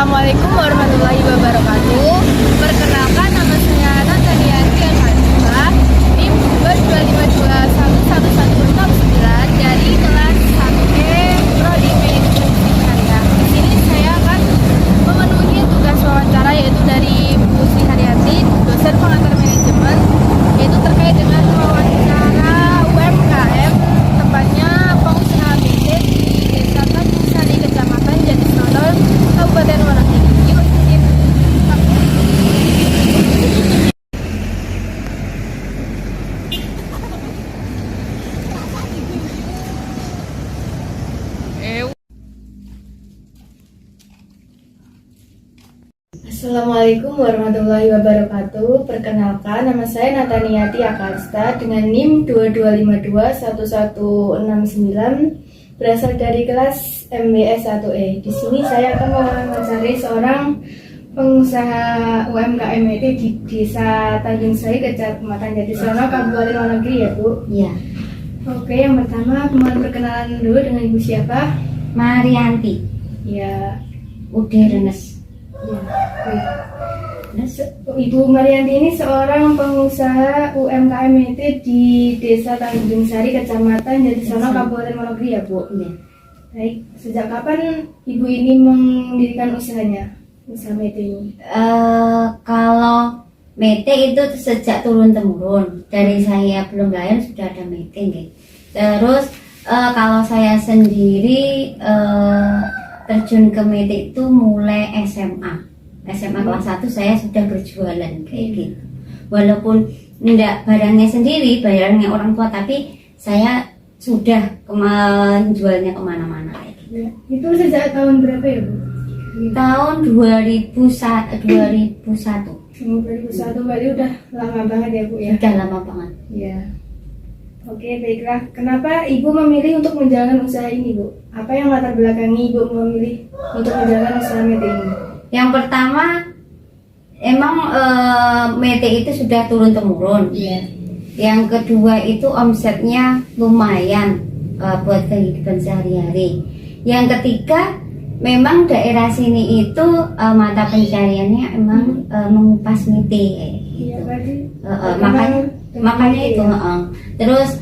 Assalamualaikum warahmatullahi wabarakatuh. Perkenalkan, nama saya Natania Dianfadila, NIM 225211169 dari kelas 1E Prodi Manajemen Syariah. Di sini saya akan memenuhi tugas wawancara yaitu dari Bu Sri Haryati, dosen pengantar manajemen, yaitu terkait dengan wawancara UMKM, tepatnya pengusaha PT di Desa Tanjung Sari, Kecamatan Jatisnoto, Kabupaten Wonogiri. Yuk, sip. Assalamualaikum warahmatullahi wabarakatuh. Perkenalkan, nama saya Nataniati Akalsta dengan NIM 22521169, berasal dari kelas MBS 1E. Di sini saya akan mewawancarai seorang pengusaha UMKM itu di Desa Tanjung Sari, Kecamatan Jatisnoto, Kabupaten Wonogiri, ya Bu? Iya, Oke, yang pertama mohon perkenalan dulu dengan Ibu siapa? Marianti, Ya, Ude Renes. ya. Baik. Ibu Marianti ini seorang pengusaha UMKM itu di Desa Tanjung Sari, Kecamatan Jatisnoto, Kabupaten Wonogiri, ya Bu? Iya. Baik, sejak kapan Ibu ini mendirikan usahanya, usaha mete ini? Kalau mete itu sejak turun temurun, dari saya belum lahir sudah ada mete, nggih. Terus kalau saya sendiri terjun ke mete itu mulai SMA kelas 1 saya sudah berjualan kayak gitu. Walaupun enggak barangnya sendiri, barangnya orang tua, tapi saya sudah menjualnya kemana-mana kayak gitu. Ya, itu sejak tahun berapa ya Bu? Tahun 2001 2001, berarti udah lama banget ya Bu ya? sudah lama banget. Ya. Oke, baiklah. Kenapa Ibu memilih untuk menjalankan usaha ini, Bu? Apa yang latar belakangi Ibu memilih untuk menjalankan usaha mete ini? Yang pertama, emang mete itu sudah turun temurun. Iya. Yang kedua itu omsetnya lumayan buat kehidupan sehari-hari. Yang ketiga, memang daerah sini itu mata pencariannya emang mengupas mete. Iya, berarti Makanya itu. Terus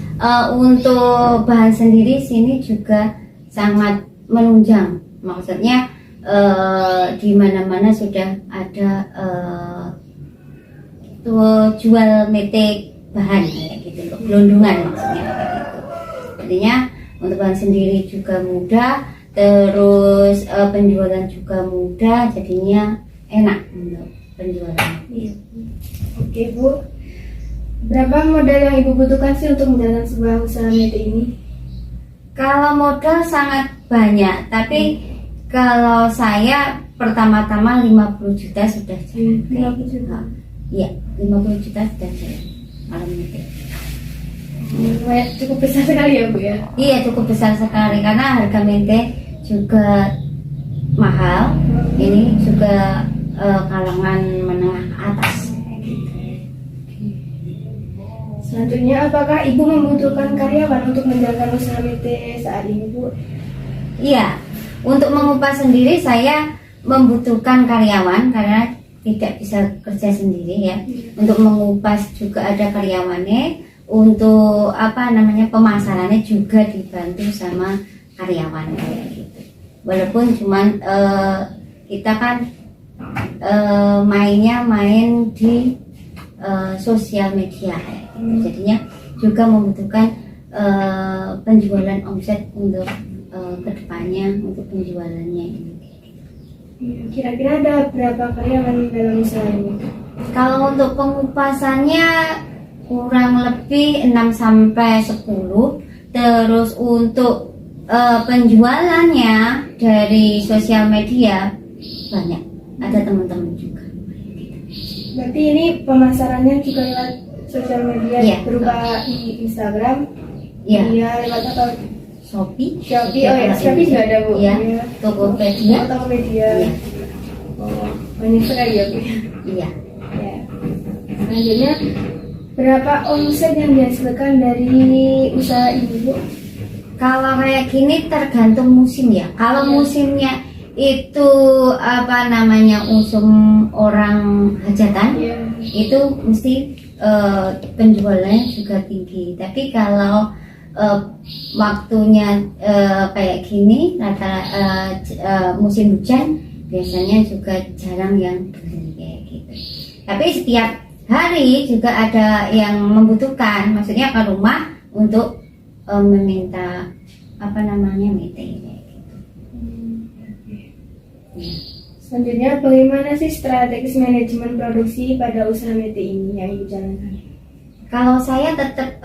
untuk bahan sendiri sini juga sangat menunjang. Maksudnya di mana-mana sudah ada tuh jual mete bahan kayak gitu loh, gelondongan maksudnya kayak gitu. Artinya untuk bahan sendiri juga mudah, terus penjualan juga mudah, jadinya enak untuk penjualan. Iya. Oke Bu, berapa modal yang Ibu butuhkan sih untuk menjalankan sebuah usaha mete ini? Kalau modal sangat banyak, tapi kalau saya pertama-tama 50 juta sudah jalan. 50 juta. Iya, 50 juta sudah jalan. Kalau mete. Cukup besar sekali ya Bu ya? Iya, cukup besar sekali karena harga mete juga mahal. Ini juga kalangan menengah ke atas. Selanjutnya, apakah Ibu membutuhkan karyawan untuk menjalankan usaha mete saat ini Bu? Iya, untuk mengupas sendiri saya membutuhkan karyawan karena tidak bisa kerja sendiri ya. Untuk mengupas juga ada karyawannya. Untuk pemasarannya juga dibantu sama karyawan kayak gitu. Walaupun cuman kita kan main di sosial media kayak gitu. Jadinya juga membutuhkan penjualan omset untuk kedepannya untuk penjualannya ini. Kira-kira ada berapa karyawan dalam usaha ini? Kalau untuk pengupasannya kurang lebih 6 sampai 10. Terus untuk penjualannya dari sosial media banyak, ada teman-teman juga. Berarti ini pemasarannya juga lewat sosial media, Iya. berupa di Instagram? Iya. Iya, lewat apa? Shopee. Shopee, oh ya, Shopee juga ada Bu? Iya. Iya. Tokopedia. Tokopedia. Iya. Oh, banyak sekali ya Bu? Iya. Ya. Selanjutnya, berapa omset yang dihasilkan dari usaha ini Bu? Kalau kayak gini tergantung musim ya. Kalau Iya. musimnya itu apa namanya usum orang hajatan, Iya. itu mesti penjualannya juga tinggi. Tapi kalau waktunya kayak gini, musim hujan biasanya juga jarang yang beli kayak gitu. Tapi setiap hari juga ada yang membutuhkan, maksudnya ke rumah untuk meminta apa namanya mete kayak gitu. Ya. Selanjutnya, bagaimana sih strategis manajemen produksi pada usaha mete ini yang Ibu jalankan? Kalau saya tetap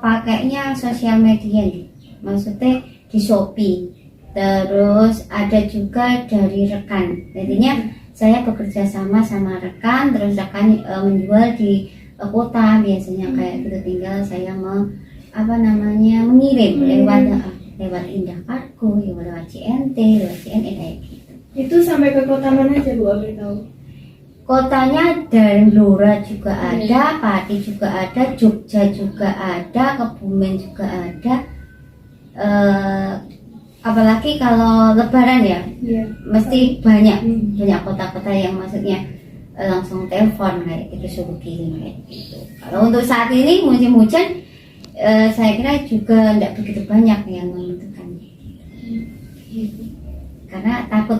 pakainya sosial media nih, maksudnya di Shopee, terus ada juga dari rekan. Jadinya saya bekerja sama rekan, terus rekan menjual di kota biasanya kayak gitu. Tinggal saya mengirim lewat Indah Kargo, lewat CNT, lewat CNE kayak gitu. Itu sampai ke kota mana aja Bu, boleh tahu? Kotanya dari Blora juga ada, Pati juga ada, Jogja juga ada, Kebumen juga ada. Apalagi kalau Lebaran ya, Iya. mesti banyak kota-kota yang maksudnya langsung telepon kayak gitu, suruh kirim kayak gitu. Kalau untuk saat ini musim hujan, saya kira juga tidak begitu banyak yang membutuhkannya. Karena takut.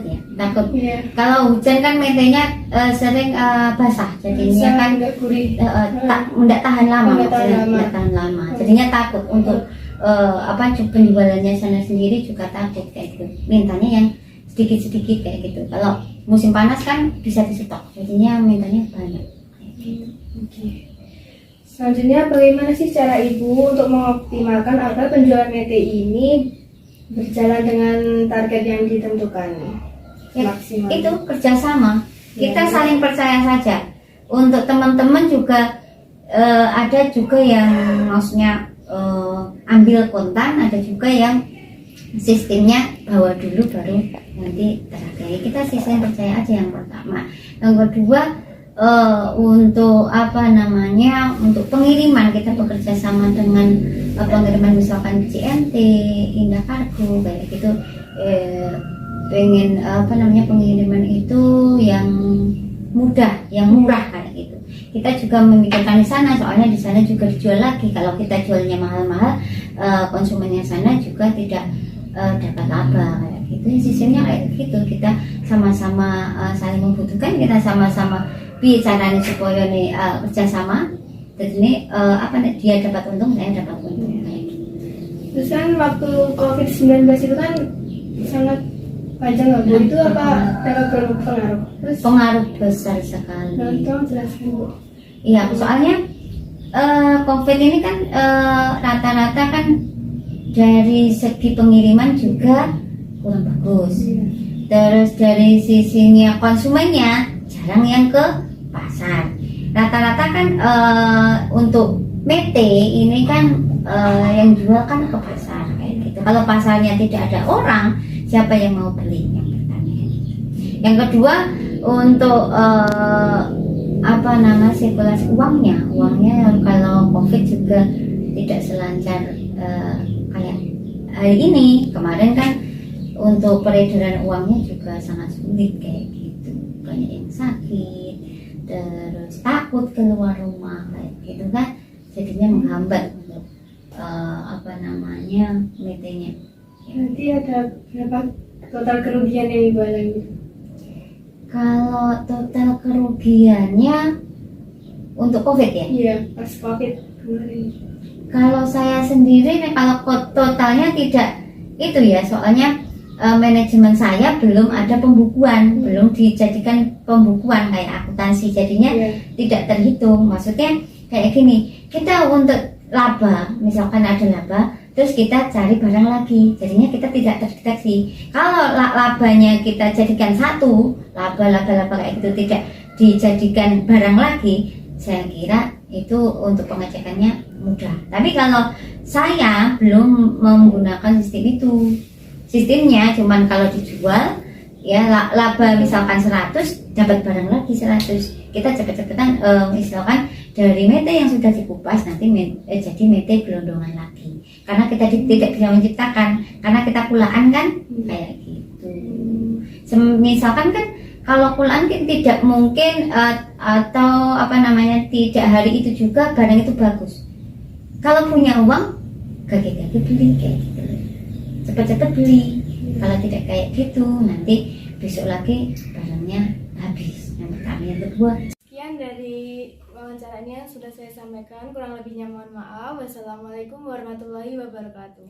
Iya. Kalau hujan kan metenya sering basah, jadinya kan nggak gurih. tidak tahan lama, Nggak tahan lama. jadinya takut untuk penjualannya sana sendiri juga takut kayak gitu. Mintanya yang sedikit kayak gitu. Kalau musim panas kan bisa disetok, jadinya mintanya banyak. Oke. Selanjutnya, bagaimana sih cara Ibu untuk mengoptimalkan agar penjualan mete ini berjalan dengan target yang ditentukan? Ya, Maksimal. itu kerjasama, kita Ya. saling percaya saja. Untuk teman-teman juga ada juga yang maksudnya ambil kontan, ada juga yang sistemnya bawa dulu baru nanti terhargai. Kita sistem percaya aja yang pertama. Yang kedua, untuk untuk pengiriman kita bekerja sama dengan pengiriman misalkan CNT, Indah Kargo kayak gitu. Pengen pengiriman itu yang mudah, yang murah kayak gitu. Kita juga memikirkan di sana, soalnya di sana juga dijual lagi. Kalau kita jualnya mahal-mahal, konsumennya sana juga tidak dapat laba kayak gitu. Sistemnya kayak gitu. Kita sama-sama saling membutuhkan, kita sama-sama bicara supaya kerjasama. Terus dia dapat untung, saya dapat untung kayak gitu. Terus kan waktu COVID-19 itu kan sangat panjang nggak Bu? Itu apa dapat berpengaruh? Terus Pengaruh besar sekali. tolong jelaskan Bu. Iya, soalnya COVID ini kan rata-rata kan dari segi pengiriman juga kurang bagus. Terus dari sisinya konsumennya jarang yang ke pasar. Rata-rata kan untuk mete ini kan yang jual kan ke pasar kayak gitu. Kalau pasarnya tidak ada orang, siapa yang mau beli? Yang pertama. Yang kedua, untuk sirkulasi uangnya kalau COVID juga tidak selancar kayak hari ini. Kemarin kan untuk peredaran uangnya juga sangat sulit kayak gitu, banyak yang sakit, terus takut keluar rumah kayak gitu kan, jadinya menghambat untuk metenya. Nanti ada berapa total kerugian yang Ibu alami? Kalau total kerugiannya untuk COVID ya? Iya, pas COVID kemarin. Kalau saya sendiri, kalau totalnya tidak itu ya, soalnya manajemen saya belum ada pembukuan, belum dijadikan pembukuan kayak akuntansi, jadinya tidak terhitung. Maksudnya kayak gini, kita untuk laba, misalkan ada laba, terus kita cari barang lagi, jadinya kita tidak terdeteksi. Kalau labanya kita jadikan satu, laba kayak gitu, tidak dijadikan barang lagi, saya kira itu untuk pengecekannya mudah. Tapi kalau saya belum menggunakan sistem itu, sistemnya cuman kalau dijual ya laba misalkan 100, dapat barang lagi 100. Kita cepet-cepetan misalkan dari mete yang sudah dikupas nanti jadi mete gelondongan lagi, karena kita tidak bisa menciptakan, karena kita pulaan kan kayak gitu. Misalkan kan kalau Quran kan tidak mungkin atau apa namanya tidak hari itu juga barang itu bagus. Kalau punya uang gage-gage beli kayak gitu, cepat-cepat beli. Kalau tidak kayak gitu nanti besok lagi barangnya habis. Yang pertama, yang kedua. Sekian dari wawancaranya sudah saya sampaikan, kurang lebihnya mohon maaf. Wassalamualaikum warahmatullahi wabarakatuh.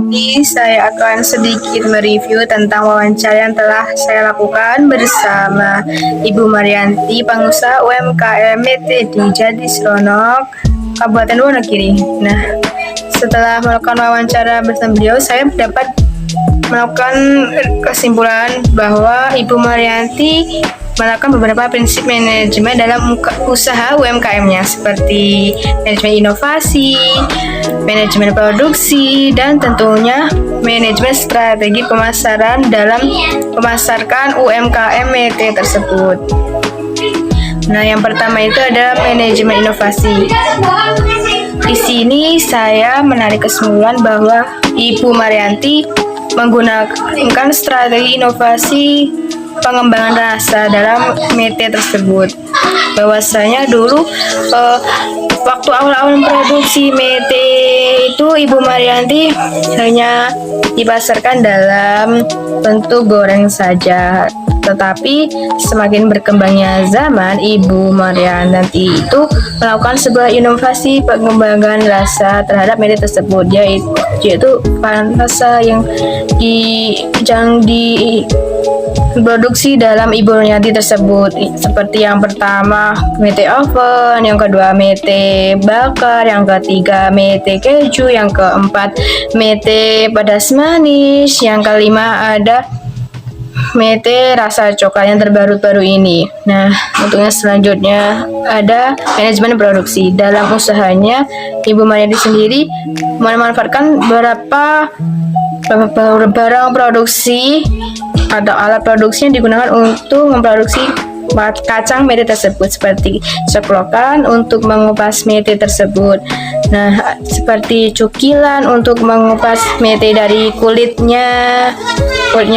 Ini saya akan sedikit mereview tentang wawancara yang telah saya lakukan bersama Ibu Marianti, pengusaha UMKM METE di Jatiseronok, Kabupaten Wonogiri. Nah, setelah melakukan wawancara bersama beliau, saya dapat melakukan kesimpulan bahwa Ibu Marianti melakukan beberapa prinsip manajemen dalam usaha UMKM-nya, seperti manajemen inovasi, manajemen produksi, dan tentunya manajemen strategi pemasaran dalam memasarkan UMKM METE tersebut. Nah, yang pertama itu ada manajemen inovasi. Di sini saya menarik kesimpulan bahwa Ibu Marianti menggunakan strategi inovasi pengembangan rasa dalam METE tersebut. Bahwasanya dulu waktu awal-awal produksi METE itu Ibu Marianti hanya dipasarkan dalam bentuk goreng saja. Tetapi semakin berkembangnya zaman, Ibu Marianti itu melakukan sebuah inovasi pengembangan rasa terhadap METE tersebut, yaitu rasa yang diproduksi dalam Ibu Marianti tersebut, seperti yang pertama METE oven, yang kedua METE bakar, yang ketiga METE keju, yang keempat METE pedas manis, yang kelima ada METE rasa coklat yang terbaru-baru ini. Nah, untuk yang selanjutnya ada manajemen produksi. Dalam usahanya, Ibu Marianti sendiri memanfaatkan beberapa barang produksi atau alat produksi yang digunakan untuk memproduksi kacang METE tersebut, seperti coklokan untuk mengupas METE tersebut. Nah, seperti cukilan untuk mengupas METE dari kulitnya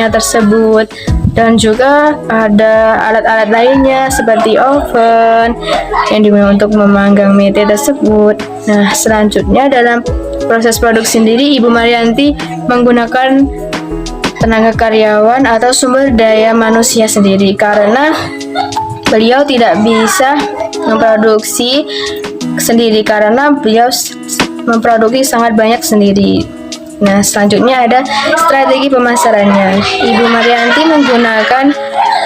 tersebut, dan juga ada alat-alat lainnya seperti oven yang digunakan untuk memanggang METE tersebut. Nah, selanjutnya dalam proses produksi sendiri, Ibu Marianti menggunakan tenaga karyawan atau sumber daya manusia sendiri karena beliau tidak bisa memproduksi sendiri karena beliau memproduksi sangat banyak sendiri. Nah, selanjutnya ada strategi pemasarannya. Ibu Marianti menggunakan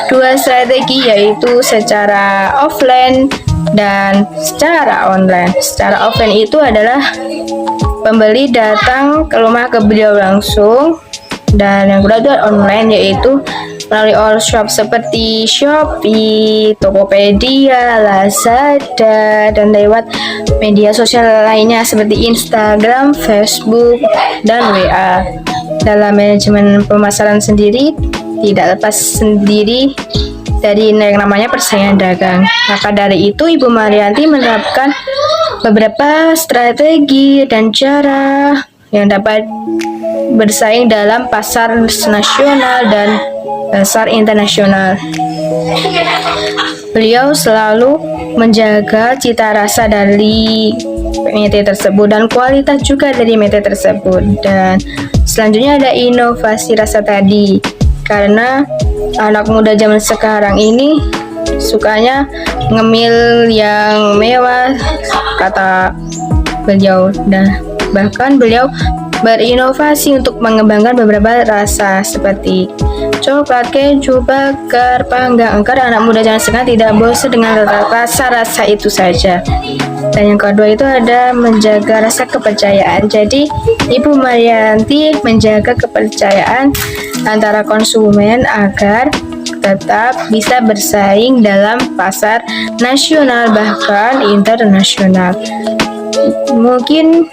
dua strategi, yaitu secara offline dan secara online. Secara offline itu adalah pembeli datang ke rumah ke beliau langsung, dan yang kedua itu online, yaitu melalui all shop seperti Shopee, Tokopedia, Lazada, dan lewat media sosial lainnya seperti Instagram, Facebook, dan WA. Dalam manajemen pemasaran sendiri tidak lepas sendiri dari yang namanya persaingan dagang. Maka dari itu Ibu Marianti menerapkan beberapa strategi dan cara yang dapat bersaing dalam pasar nasional dan pasar internasional. Beliau selalu menjaga cita rasa dari mete tersebut dan kualitas juga dari mete tersebut. Dan selanjutnya ada inovasi rasa tadi, karena anak muda zaman sekarang ini sukanya ngemil yang mewah, kata beliau. Dan bahkan beliau berinovasi untuk mengembangkan beberapa rasa seperti coklat, keju, bakar, panggang, agar anak muda zaman sekarang tidak bosan dengan rasa-rasa itu saja. Dan yang kedua itu ada menjaga rasa kepercayaan. Jadi Ibu Marianti menjaga kepercayaan antara konsumen agar tetap bisa bersaing dalam pasar nasional bahkan internasional. Mungkin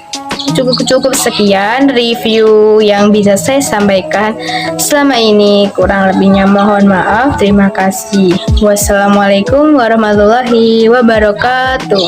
cukup sekian review yang bisa saya sampaikan selama ini. Kurang lebihnya mohon maaf. Terima kasih. Wassalamualaikum warahmatullahi wabarakatuh.